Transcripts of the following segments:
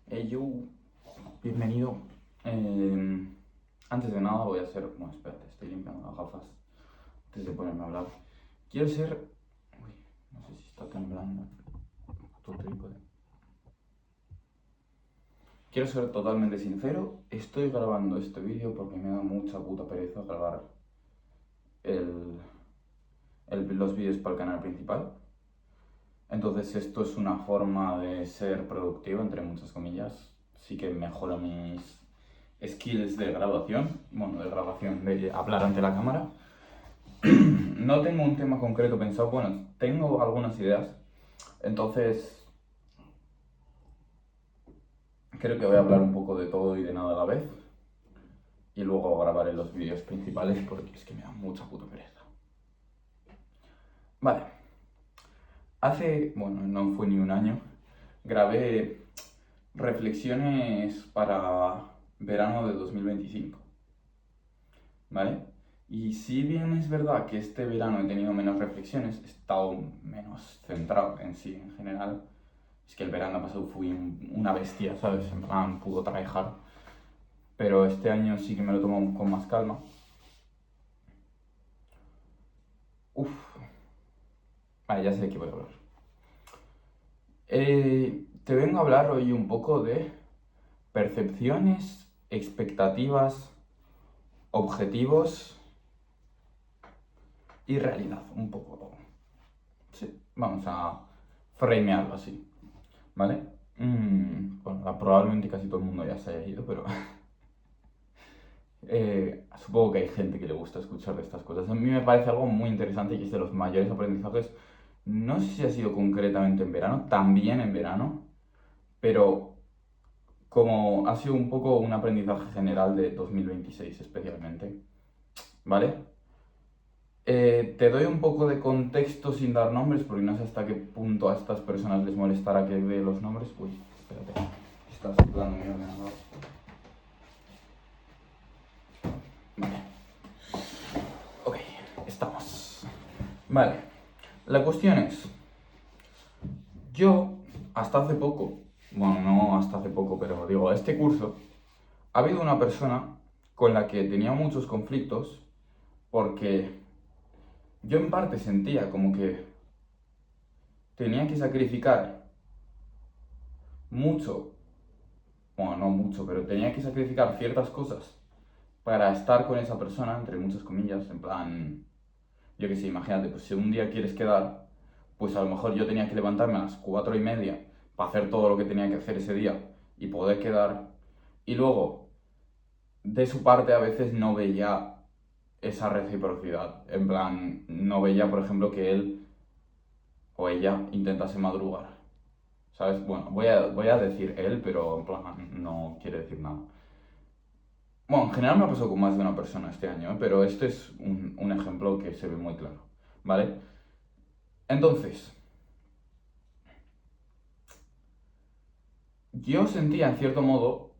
Hey, yo, bienvenido. Antes de nada voy a hacer... Bueno, espérate, estoy limpiando las gafas antes de ponerme a hablar. Quiero ser... Uy, no sé si está temblando. Puto trípode. Quiero ser totalmente sincero. Estoy grabando este vídeo porque me da mucha puta pereza grabar el, los vídeos para el canal principal. Entonces esto es una forma de ser productivo, entre muchas comillas. Sí que mejoro mis skills de grabación, de hablar ante la cámara. No tengo un tema concreto pensado, bueno, tengo algunas ideas, entonces creo que voy a hablar un poco de todo y de nada a la vez y luego grabaré los vídeos principales porque es que me da mucha puta pereza. Vale, bueno, no fue ni un año, grabé reflexiones para verano de 2025, ¿vale? Y si bien es verdad que este verano he tenido menos reflexiones, he estado menos centrado en sí en general. Es que el verano pasado fui una bestia, ¿sabes? En plan, pudo tryhard. Pero este año sí que me lo tomo con más calma. Uf. Vale, ya sé de qué voy a hablar. Te vengo a hablar hoy un poco de percepciones, expectativas, objetivos y realidad. Un poco. Sí, vamos a framearlo así. ¿Vale? Bueno, probablemente casi todo el mundo ya se haya ido, pero supongo que hay gente que le gusta escuchar de estas cosas. A mí me parece algo muy interesante y es de los mayores aprendizajes. No sé si ha sido concretamente en verano, también en verano, pero como ha sido un poco un aprendizaje general de 2026 especialmente, ¿vale? Te doy un poco de contexto sin dar nombres porque no sé hasta qué punto a estas personas les molestará que dé los nombres. Uy, espérate, está soplando mi ordenador. Vale. Ok, estamos. Vale, la cuestión es, yo hasta hace poco, bueno, no hasta hace poco, pero digo, este curso, ha habido una persona con la que tenía muchos conflictos porque yo en parte sentía como que tenía que sacrificar mucho, bueno, no mucho, pero tenía que sacrificar ciertas cosas para estar con esa persona, entre muchas comillas, en plan, yo qué sé, imagínate, pues si un día quieres quedar, pues a lo mejor yo tenía que levantarme a las 4:30 para hacer todo lo que tenía que hacer ese día y poder quedar. Y luego, de su parte, a veces no veía esa reciprocidad. En plan, no veía, por ejemplo, que él o ella intentase madrugar. ¿Sabes? Bueno, voy a decir él, pero en plan, no quiere decir nada. Bueno, en general me ha pasado con más de una persona este año, ¿eh? Pero este es un ejemplo que se ve muy claro. ¿Vale? Entonces, yo sentía en cierto modo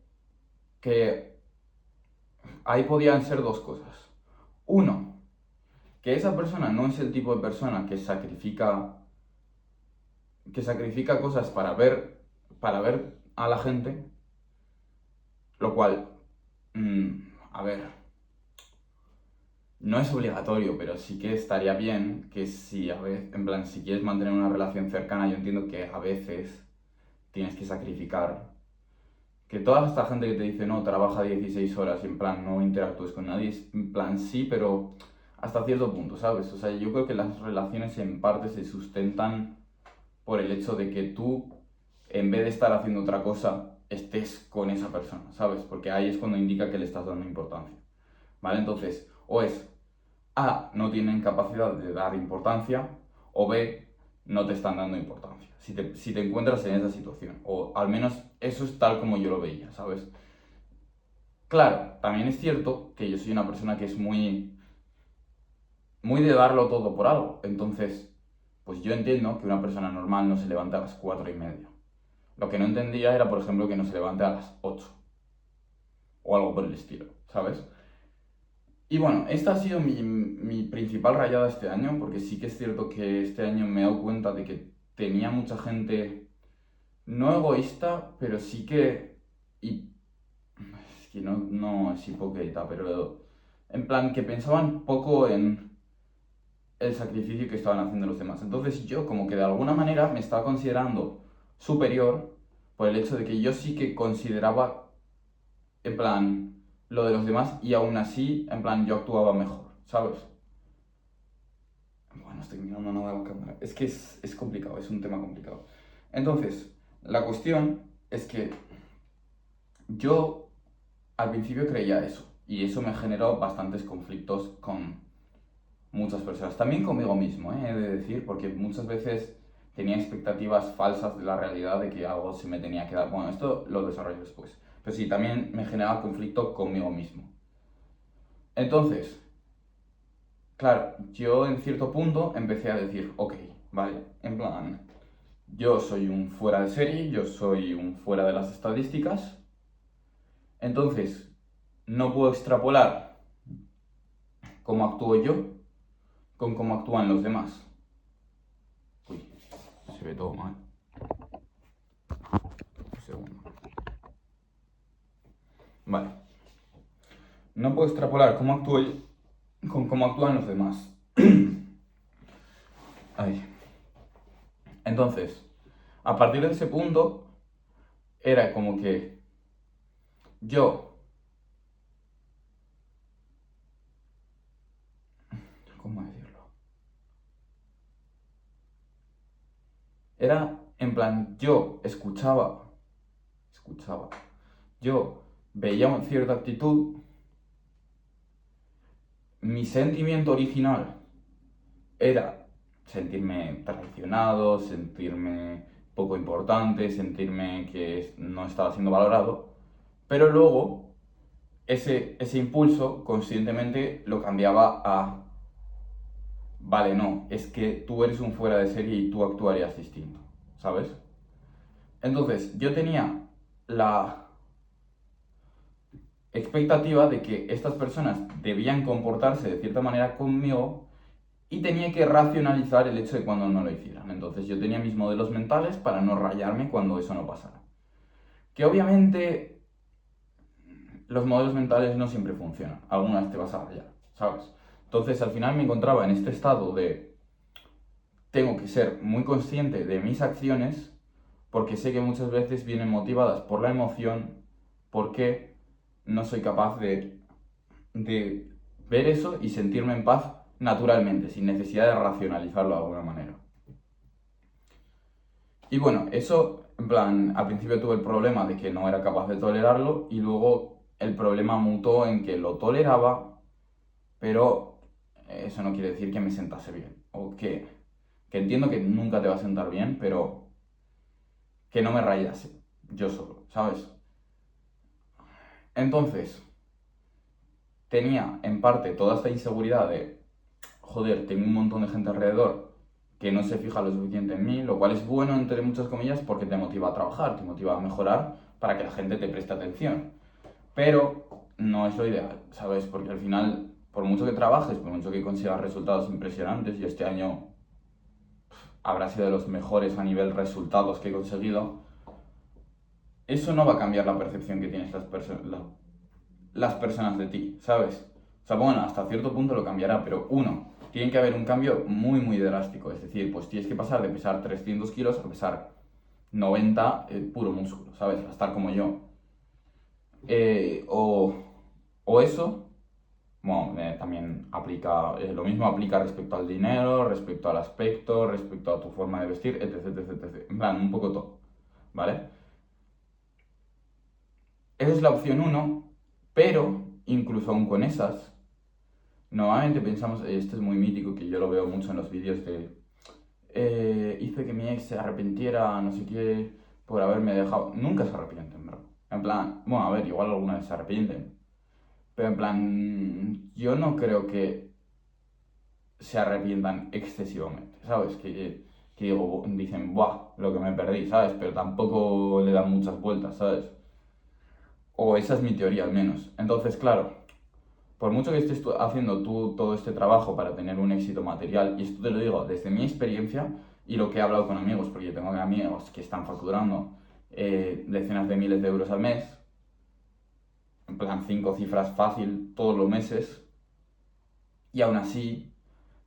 que ahí podían ser dos cosas. Uno, que esa persona no es el tipo de persona que sacrifica cosas para ver a la gente, lo cual, mm, a ver, no es obligatorio, pero sí que estaría bien que si a veces, en plan, si quieres mantener una relación cercana, yo entiendo que a veces tienes que sacrificar. Que toda esta gente que te dice, no, trabaja 16 horas y en plan no interactúes con nadie, en plan sí, pero hasta cierto punto, ¿sabes? O sea, yo creo que las relaciones en parte se sustentan por el hecho de que tú, en vez de estar haciendo otra cosa, estés con esa persona, ¿sabes? Porque ahí es cuando indica que le estás dando importancia, ¿vale? Entonces, o es A, no tienen capacidad de dar importancia, o B, no te están dando importancia. Si te encuentras en esa situación, o al menos eso es tal como yo lo veía, ¿sabes? Claro, también es cierto que yo soy una persona que es muy, muy de darlo todo por algo. Entonces, pues yo entiendo que una persona normal no se levante a las 4:30. Lo que no entendía era, por ejemplo, que no se levante a las 8 o algo por el estilo, ¿sabes? Y bueno, esta ha sido mi principal rayada este año, porque sí que es cierto que este año me he dado cuenta de que tenía mucha gente no egoísta, pero sí que... Y, es que no es hipócrita, pero en plan que pensaban poco en el sacrificio que estaban haciendo los demás. Entonces yo como que de alguna manera me estaba considerando superior por el hecho de que yo sí que consideraba en plan lo de los demás y aún así en plan yo actuaba mejor, ¿sabes? Bueno, estoy mirando nada a la cámara. Es que es complicado, es un tema complicado. Entonces, la cuestión es que yo al principio creía eso y eso me generó bastantes conflictos con muchas personas, también conmigo mismo, he de decir, porque muchas veces tenía expectativas falsas de la realidad de que algo se me tenía que dar. Bueno, esto lo desarrollo después, pero sí, también me generaba conflicto conmigo mismo. Entonces, claro, yo en cierto punto empecé a decir, ok, vale, en plan, yo soy un fuera de serie, yo soy un fuera de las estadísticas, entonces no puedo extrapolar cómo actúo yo con cómo actúan los demás. Uy, se ve todo mal. Un segundo. Vale. No puedo extrapolar cómo actúo yo con cómo actúan los demás. Ahí. Entonces, a partir de ese punto, era como que yo... ¿Cómo decirlo? Era en plan, yo escuchaba, yo veía una cierta actitud, mi sentimiento original era sentirme traicionado, sentirme poco importante, sentirme que no estaba siendo valorado, pero luego ese impulso conscientemente lo cambiaba a, vale, no, es que tú eres un fuera de serie y tú actuarías distinto, ¿sabes? Entonces, yo tenía la expectativa de que estas personas debían comportarse de cierta manera conmigo y tenía que racionalizar el hecho de cuando no lo hicieran. Entonces yo tenía mis modelos mentales para no rayarme cuando eso no pasara. Que obviamente los modelos mentales no siempre funcionan. Algunas te vas a rayar, ¿sabes? Entonces al final me encontraba en este estado de tengo que ser muy consciente de mis acciones porque sé que muchas veces vienen motivadas por la emoción porque no soy capaz de ver eso y sentirme en paz naturalmente, sin necesidad de racionalizarlo de alguna manera. Y bueno, eso, en plan, al principio tuve el problema de que no era capaz de tolerarlo y luego el problema mutó en que lo toleraba, pero eso no quiere decir que me sentase bien. O que entiendo que nunca te va a sentar bien, pero que no me rayase yo solo, ¿sabes? Entonces, tenía en parte toda esta inseguridad de, joder, tengo un montón de gente alrededor que no se fija lo suficiente en mí, lo cual es bueno entre muchas comillas porque te motiva a trabajar, te motiva a mejorar para que la gente te preste atención. Pero no es lo ideal, ¿sabes? Porque al final, por mucho que trabajes, por mucho que consigas resultados impresionantes, y este año habrá sido de los mejores a nivel resultados que he conseguido, eso no va a cambiar la percepción que tienes las personas de ti, ¿sabes? O sea, bueno, hasta cierto punto lo cambiará, pero uno, tiene que haber un cambio muy, muy drástico. Es decir, pues tienes que pasar de pesar 300 kilos a pesar 90 puro músculo, ¿sabes? A estar como yo. Eh, o, o eso, bueno, también aplica, lo mismo aplica respecto al dinero, respecto al aspecto, respecto a tu forma de vestir, etc, etc, etc. En plan, un poco todo, ¿vale? Esa es la opción uno, pero incluso aún con esas, normalmente pensamos, esto es muy mítico, que yo lo veo mucho en los vídeos de hice que mi ex se arrepintiera, no sé qué, por haberme dejado. Nunca se arrepienten, bro. En plan, bueno, a ver, igual alguna vez se arrepienten, pero en plan, yo no creo que se arrepientan excesivamente, ¿sabes? Que dicen, buah, lo que me perdí, ¿sabes? Pero tampoco le dan muchas vueltas, ¿sabes? O esa es mi teoría al menos. Entonces, claro, por mucho que estés haciendo tú todo este trabajo para tener un éxito material, y esto te lo digo desde mi experiencia y lo que he hablado con amigos, porque yo tengo amigos que están facturando decenas de miles de euros al mes, en plan 5 cifras fácil todos los meses, y aún así,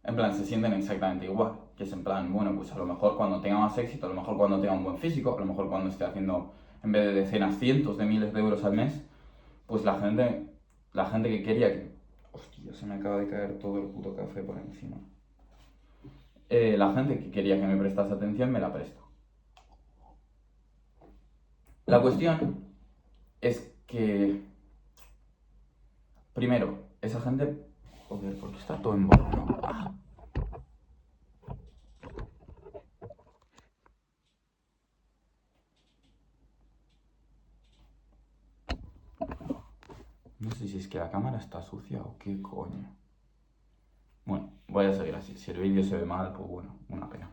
en plan, se sienten exactamente igual, que es en plan, bueno, pues a lo mejor cuando tenga más éxito, a lo mejor cuando tenga un buen físico, a lo mejor cuando esté haciendo, en vez de decenas, cientos de miles de euros al mes, pues la gente que quería que... Hostia, se me acaba de caer todo el puto café por encima. La gente que quería que me prestase atención me la presta. La cuestión es que, primero, esa gente... Joder, ¿por qué está todo embolado? ¡Ah! No sé si es que la cámara está sucia o qué coño. Bueno, voy a seguir así. Si el vídeo se ve mal, pues bueno, una pena.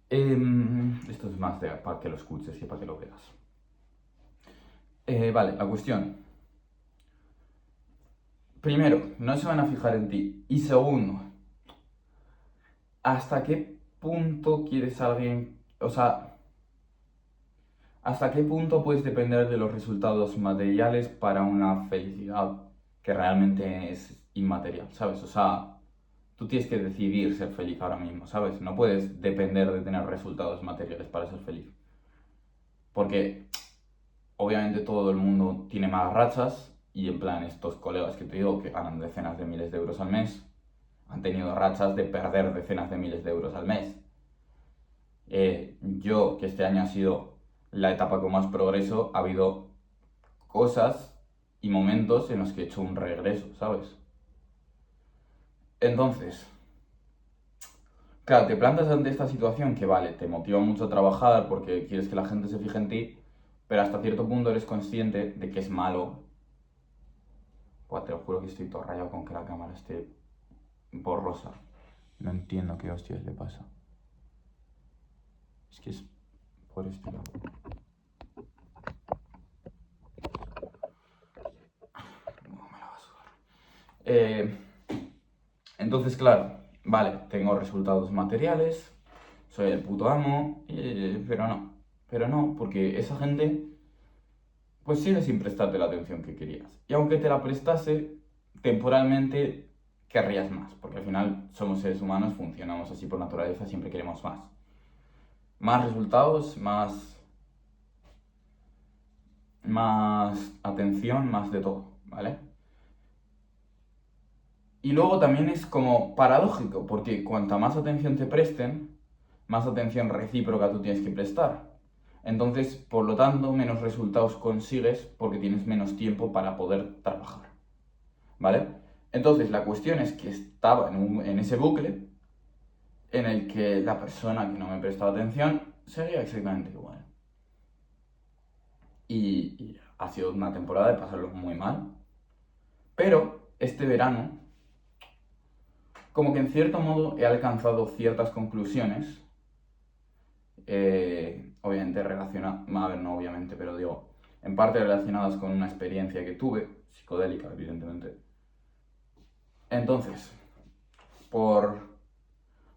Esto es más para que lo escuches y para que lo veas. Vale, la cuestión. Primero, no se van a fijar en ti. Y segundo, ¿hasta qué punto quieres a alguien? O sea, ¿hasta qué punto puedes depender de los resultados materiales para una felicidad que realmente es inmaterial, ¿sabes? O sea, tú tienes que decidir ser feliz ahora mismo, ¿sabes? No puedes depender de tener resultados materiales para ser feliz. Porque obviamente todo el mundo tiene malas rachas y en plan estos colegas que te digo que ganan decenas de miles de euros al mes han tenido rachas de perder decenas de miles de euros al mes. Yo, que este año ha sido la etapa con más progreso, ha habido cosas y momentos en los que he hecho un regreso, ¿sabes? Entonces, claro, te plantas ante esta situación que vale, te motiva mucho a trabajar porque quieres que la gente se fije en ti, pero hasta cierto punto eres consciente de que es malo. Buah, te lo juro que estoy todo rayado con que la cámara esté borrosa. No entiendo qué hostias le pasa. Es que es por este lado. No me la va a sudar. Entonces, claro, vale, tengo resultados materiales, soy el puto amo, pero no, porque esa gente pues sigue sin prestarte la atención que querías. Y aunque te la prestase, temporalmente querrías más, porque al final somos seres humanos, funcionamos así por naturaleza, siempre queremos más. Más resultados, más atención, más de todo, ¿vale? Y luego también es como paradójico, porque cuanta más atención te presten, más atención recíproca tú tienes que prestar. Entonces, por lo tanto, menos resultados consigues porque tienes menos tiempo para poder trabajar. ¿Vale? Entonces, la cuestión es que estaba en ese bucle en el que la persona que no me prestaba atención seguía exactamente igual. Y ha sido una temporada de pasarlo muy mal. Pero este verano, como que en cierto modo he alcanzado ciertas conclusiones, obviamente relacionadas, a ver, no obviamente, pero digo, en parte relacionadas con una experiencia que tuve, psicodélica, evidentemente. Entonces, por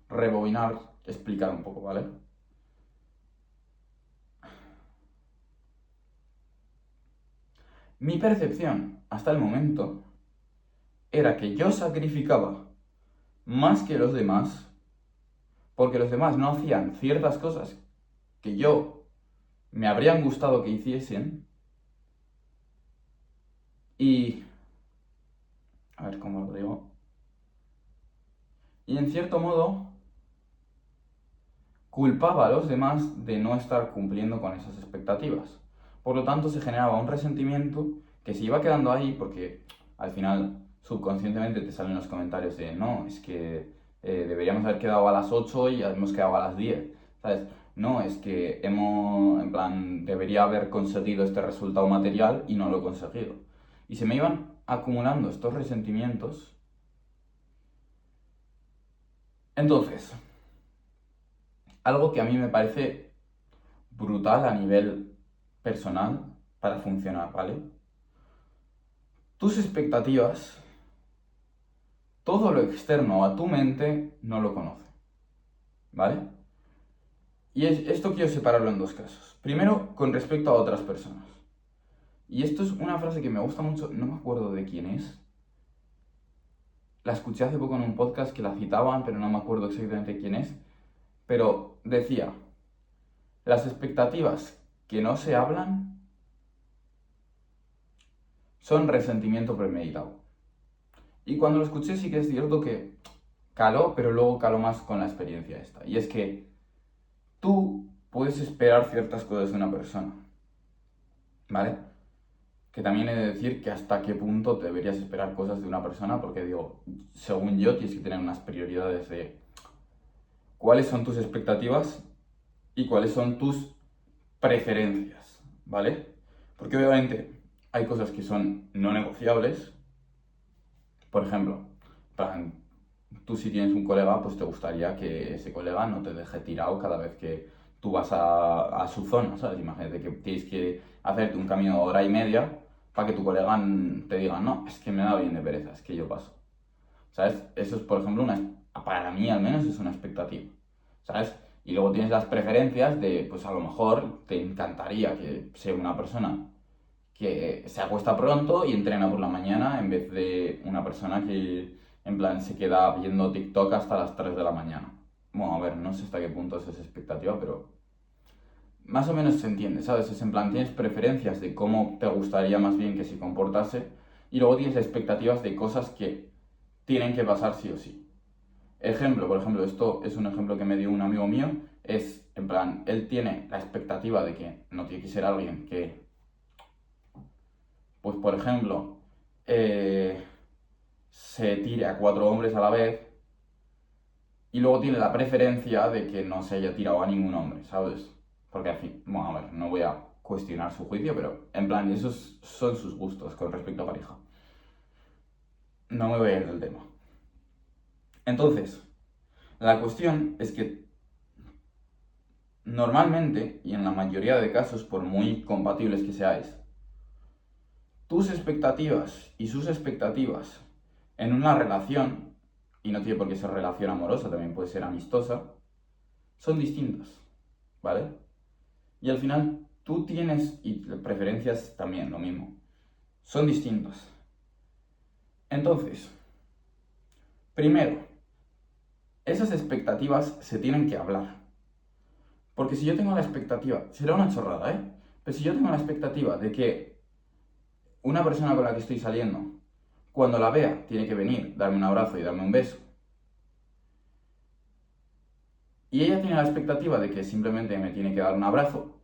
rebobinar, explicar un poco, ¿vale? Mi percepción hasta el momento era que yo sacrificaba más que los demás porque los demás no hacían ciertas cosas que yo me habrían gustado que hiciesen y... A ver cómo lo digo. Y en cierto modo culpaba a los demás de no estar cumpliendo con esas expectativas. Por lo tanto, se generaba un resentimiento que se iba quedando ahí porque al final subconscientemente te salen los comentarios de no, es que deberíamos haber quedado a las 8 y hemos quedado a las 10, ¿sabes? No, es que en plan, debería haber conseguido este resultado material y no lo he conseguido. Y se me iban acumulando estos resentimientos. Entonces, algo que a mí me parece brutal a nivel personal para funcionar, ¿vale? Tus expectativas, todo lo externo a tu mente no lo conoce, ¿vale? Y esto quiero separarlo en dos casos. Primero, con respecto a otras personas. Y esto es una frase que me gusta mucho, no me acuerdo de quién es. La escuché hace poco en un podcast que la citaban, pero no me acuerdo exactamente quién es. Pero decía, las expectativas que no se hablan son resentimiento premeditado. Y cuando lo escuché sí que es cierto que caló, pero luego caló más con la experiencia esta. Y es que tú puedes esperar ciertas cosas de una persona, ¿vale? Que también he de decir que hasta qué punto deberías esperar cosas de una persona, porque digo, según yo tienes que tener unas prioridades de cuáles son tus expectativas y cuáles son tus preferencias, ¿vale? Porque obviamente hay cosas que son no negociables. Por ejemplo, tú si tienes un colega, pues te gustaría que ese colega no te deje tirado cada vez que tú vas a su zona, ¿sabes? Imagínate que tienes que hacerte un camino de hora y media para que tu colega te diga, no, es que me da bien de pereza, es que yo paso. ¿Sabes? Eso es, por ejemplo, para mí al menos es una expectativa, ¿sabes? Y luego tienes las preferencias de, pues a lo mejor te encantaría que sea una persona que se acuesta pronto y entrena por la mañana en vez de una persona que en plan se queda viendo TikTok hasta las 3 de la mañana. Bueno, a ver, no sé hasta qué punto es esa expectativa, pero más o menos se entiende, ¿sabes? Es en plan, tienes preferencias de cómo te gustaría más bien que se comportase y luego tienes expectativas de cosas que tienen que pasar sí o sí. Ejemplo, por ejemplo, esto es un ejemplo que me dio un amigo mío, es en plan, él tiene la expectativa de que no tiene que ser alguien que, pues por ejemplo, eh, se tire a 4 hombres a la vez y luego tiene la preferencia de que no se haya tirado a ningún hombre, ¿sabes? Porque al fin, bueno, a ver, no voy a cuestionar su juicio, pero en plan, esos son sus gustos con respecto a pareja. No me voy a ir del tema. Entonces, la cuestión es que normalmente, y en la mayoría de casos, por muy compatibles que seáis, tus expectativas y sus expectativas en una relación, y no tiene por qué ser relación amorosa, también puede ser amistosa, son distintas, ¿vale? Y al final tú tienes, y preferencias también, lo mismo, son distintas. Entonces, primero, esas expectativas se tienen que hablar. Porque si yo tengo la expectativa, será una chorrada, ¿eh? Pero si yo tengo la expectativa de que una persona con la que estoy saliendo, cuando la vea, tiene que venir, darme un abrazo y darme un beso, y ella tiene la expectativa de que simplemente me tiene que dar un abrazo,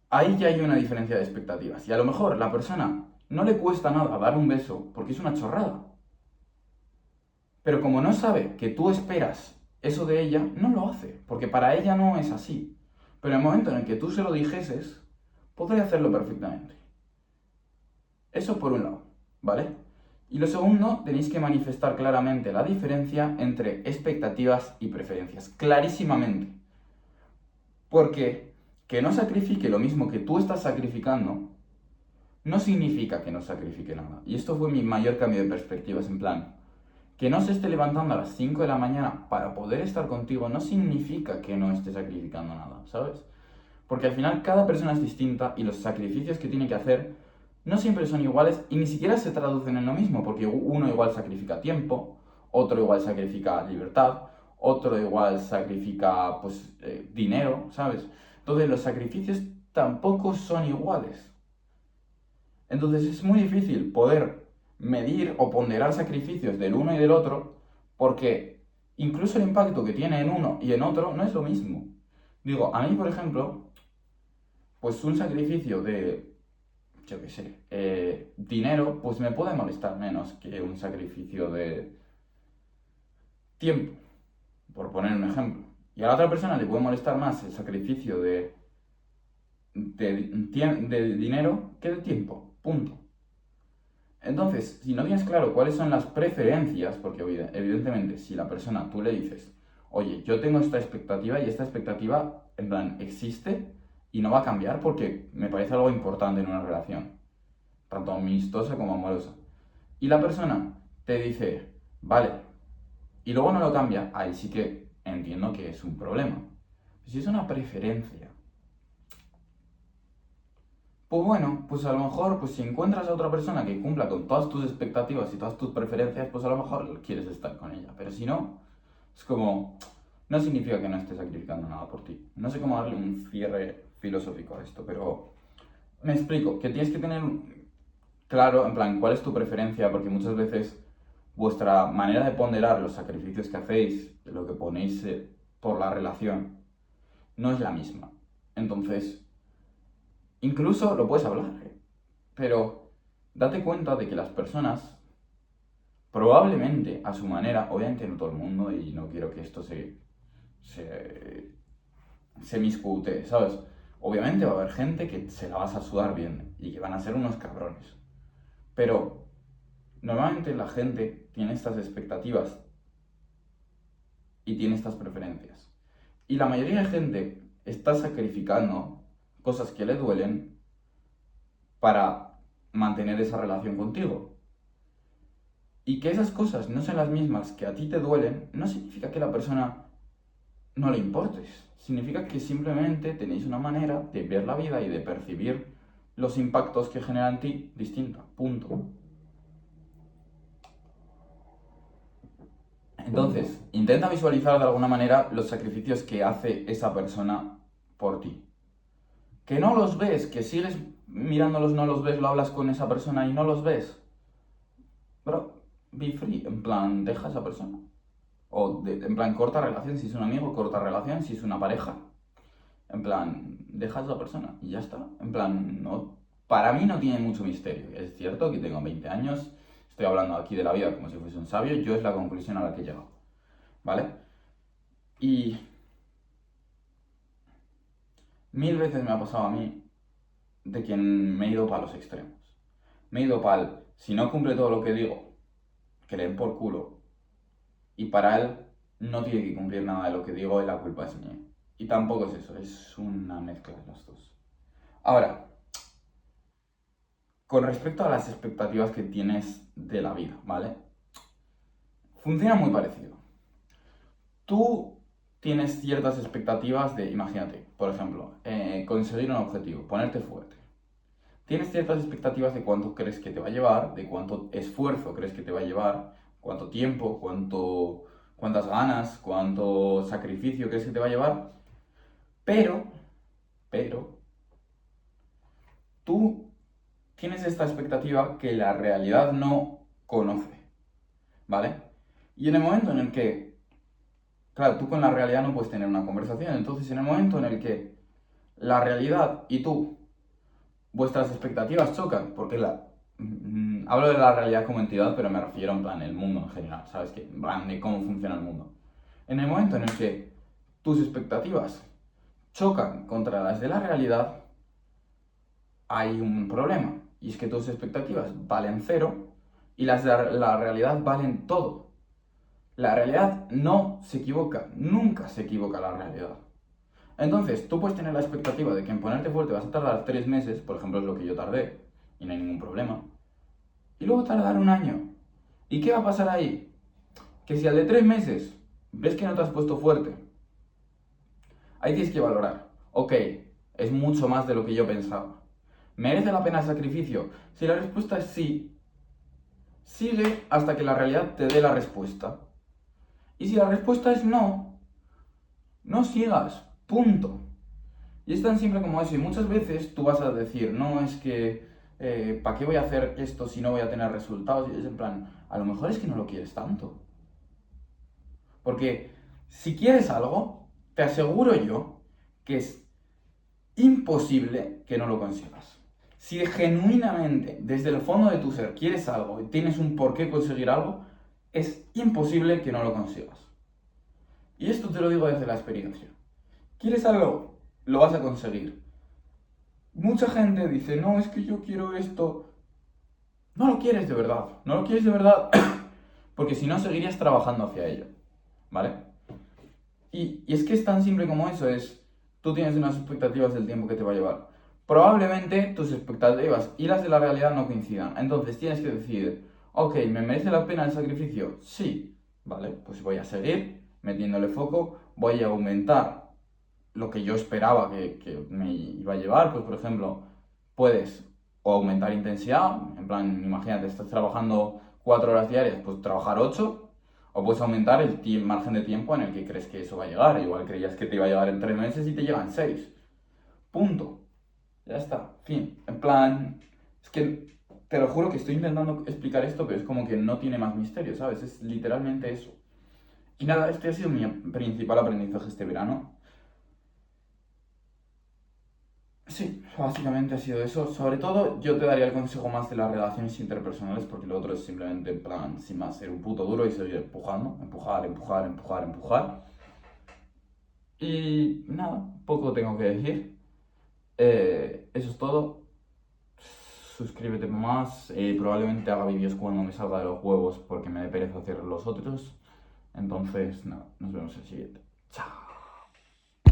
ahí ya hay una diferencia de expectativas. Y a lo mejor la persona no le cuesta nada dar un beso porque es una chorrada. Pero como no sabe que tú esperas eso de ella, no lo hace, porque para ella no es así. Pero en el momento en el que tú se lo dijeses, podría hacerlo perfectamente. Eso por un lado, ¿vale? Y lo segundo, tenéis que manifestar claramente la diferencia entre expectativas y preferencias, clarísimamente. Porque que no sacrifique lo mismo que tú estás sacrificando, no significa que no sacrifique nada. Y esto fue mi mayor cambio de perspectivas, en plan, que no se esté levantando a las 5 de la mañana para poder estar contigo no significa que no esté sacrificando nada, ¿sabes? Porque al final cada persona es distinta y los sacrificios que tiene que hacer no siempre son iguales y ni siquiera se traducen en lo mismo, porque uno igual sacrifica tiempo, otro igual sacrifica libertad, otro igual sacrifica pues dinero, ¿sabes? Entonces los sacrificios tampoco son iguales. Entonces es muy difícil poder medir o ponderar sacrificios del uno y del otro porque incluso el impacto que tiene en uno y en otro no es lo mismo. Digo, a mí, por ejemplo, pues un sacrificio de, yo qué sé, dinero, pues me puede molestar menos que un sacrificio de tiempo, por poner un ejemplo. Y a la otra persona le puede molestar más el sacrificio de dinero que de tiempo, punto. Entonces, si no tienes claro cuáles son las preferencias, porque evidentemente si la persona tú le dices, oye, yo tengo esta expectativa y esta expectativa en plan existe y no va a cambiar porque me parece algo importante en una relación, tanto amistosa como amorosa. Y la persona te dice, vale, y luego no lo cambia, ahí sí que entiendo que es un problema. Si es una preferencia, pues bueno, pues a lo mejor, pues si encuentras a otra persona que cumpla con todas tus expectativas y todas tus preferencias, pues a lo mejor quieres estar con ella. Pero si no, es como, no significa que no estés sacrificando nada por ti. No sé cómo darle un cierre filosófico a esto, pero me explico, que tienes que tener claro, en plan, cuál es tu preferencia, porque muchas veces vuestra manera de ponderar los sacrificios que hacéis, lo que ponéis por la relación, no es la misma. Entonces, incluso lo puedes hablar, pero date cuenta de que las personas, probablemente a su manera, obviamente no todo el mundo, y no quiero que esto se miscute, ¿sabes? Obviamente va a haber gente que se la vas a sudar bien y que van a ser unos cabrones. Pero normalmente la gente tiene estas expectativas y tiene estas preferencias. Y la mayoría de gente está sacrificando cosas que le duelen para mantener esa relación contigo. Y que esas cosas no sean las mismas que a ti te duelen, no significa que la persona no le importes. Significa que simplemente tenéis una manera de ver la vida y de percibir los impactos que genera en ti distinta. Punto. Entonces, intenta visualizar de alguna manera los sacrificios que hace esa persona por ti. Que no los ves, que sigues mirándolos, no los ves, lo hablas con esa persona y no los ves. Bro, be free, en plan, deja a esa persona. En plan, corta relación, si es un amigo, corta relación, si es una pareja. En plan, deja a esa persona y ya está. En plan, no, para mí no tiene mucho misterio. Es cierto que tengo 20 años, estoy hablando aquí de la vida como si fuese un sabio, yo es la conclusión a la que he llegado. ¿Vale? Y 1000 veces me ha pasado a mí de que me he ido para los extremos. Me he ido para el, si no cumple todo lo que digo, que le den por culo. Y para él no tiene que cumplir nada de lo que digo y la culpa es mía. Y tampoco es eso, es una mezcla de los dos. Ahora, con respecto a las expectativas que tienes de la vida, ¿vale? Funciona muy parecido. Tú tienes ciertas expectativas de, imagínate, por ejemplo, conseguir un objetivo, ponerte fuerte. Tienes ciertas expectativas de cuánto crees que te va a llevar, de cuánto esfuerzo crees que te va a llevar, cuánto tiempo, cuántas ganas, cuánto sacrificio crees que te va a llevar. Pero, tú tienes esta expectativa que la realidad no conoce, ¿vale? Y en el momento en el que, claro, tú con la realidad no puedes tener una conversación, entonces en el momento en el que la realidad y tú, vuestras expectativas chocan, porque hablo de la realidad como entidad, pero me refiero en plan el mundo en general, ¿sabes? Que en plan de cómo funciona el mundo. En el momento en el que tus expectativas chocan contra las de la realidad, hay un problema. Y es que tus expectativas valen cero y las de la realidad valen todo. La realidad no se equivoca, nunca se equivoca la realidad. Entonces, tú puedes tener la expectativa de que en ponerte fuerte vas a tardar 3 meses, por ejemplo, es lo que yo tardé, y no hay ningún problema. Y luego tardar un año. ¿Y qué va a pasar ahí? Que si al de 3 meses ves que no te has puesto fuerte, ahí tienes que valorar. Ok, es mucho más de lo que yo pensaba. ¿Merece la pena el sacrificio? Si la respuesta es sí, sigue hasta que la realidad te dé la respuesta. Y si la respuesta es no, no sigas. Punto. Y es tan simple como eso. Y muchas veces tú vas a decir, no, es que, ¿para qué voy a hacer esto si no voy a tener resultados? Y es en plan, a lo mejor es que no lo quieres tanto. Porque si quieres algo, te aseguro yo que es imposible que no lo consigas. Si genuinamente, desde el fondo de tu ser, quieres algo y tienes un por qué conseguir algo, es imposible que no lo consigas. Y esto te lo digo desde la experiencia. ¿Quieres algo? Lo vas a conseguir. Mucha gente dice, no, es que yo quiero esto. No lo quieres de verdad. No lo quieres de verdad porque si no seguirías trabajando hacia ello. ¿Vale? Y es que es tan simple como eso, tú tienes unas expectativas del tiempo que te va a llevar. Probablemente tus expectativas y las de la realidad no coincidan. Entonces tienes que decidir, ok, ¿me merece la pena el sacrificio? Sí. Vale, pues voy a seguir metiéndole foco, voy a aumentar lo que yo esperaba que me iba a llevar. Pues por ejemplo, puedes o aumentar intensidad, en plan, imagínate, estás trabajando 4 horas diarias, pues trabajar 8, o puedes aumentar el margen de tiempo en el que crees que eso va a llegar. Igual creías que te iba a llegar en 3 meses y te llegan 6. Punto. Ya está. Fin. En plan, es que te lo juro que estoy intentando explicar esto, pero es como que no tiene más misterio, ¿sabes? Es literalmente eso. Y nada, este ha sido mi principal aprendizaje este verano. Sí, básicamente ha sido eso. Sobre todo, yo te daría el consejo más de las relaciones interpersonales, porque lo otro es simplemente, en plan, sin más, ser un puto duro y seguir empujando, empujar, empujar, empujar, empujar. Y nada, poco tengo que decir. Eso es todo. Suscríbete más. Probablemente haga vídeos cuando me salga de los huevos porque me dé pereza hacer los otros. Entonces, nada, nos vemos en el siguiente. Chao.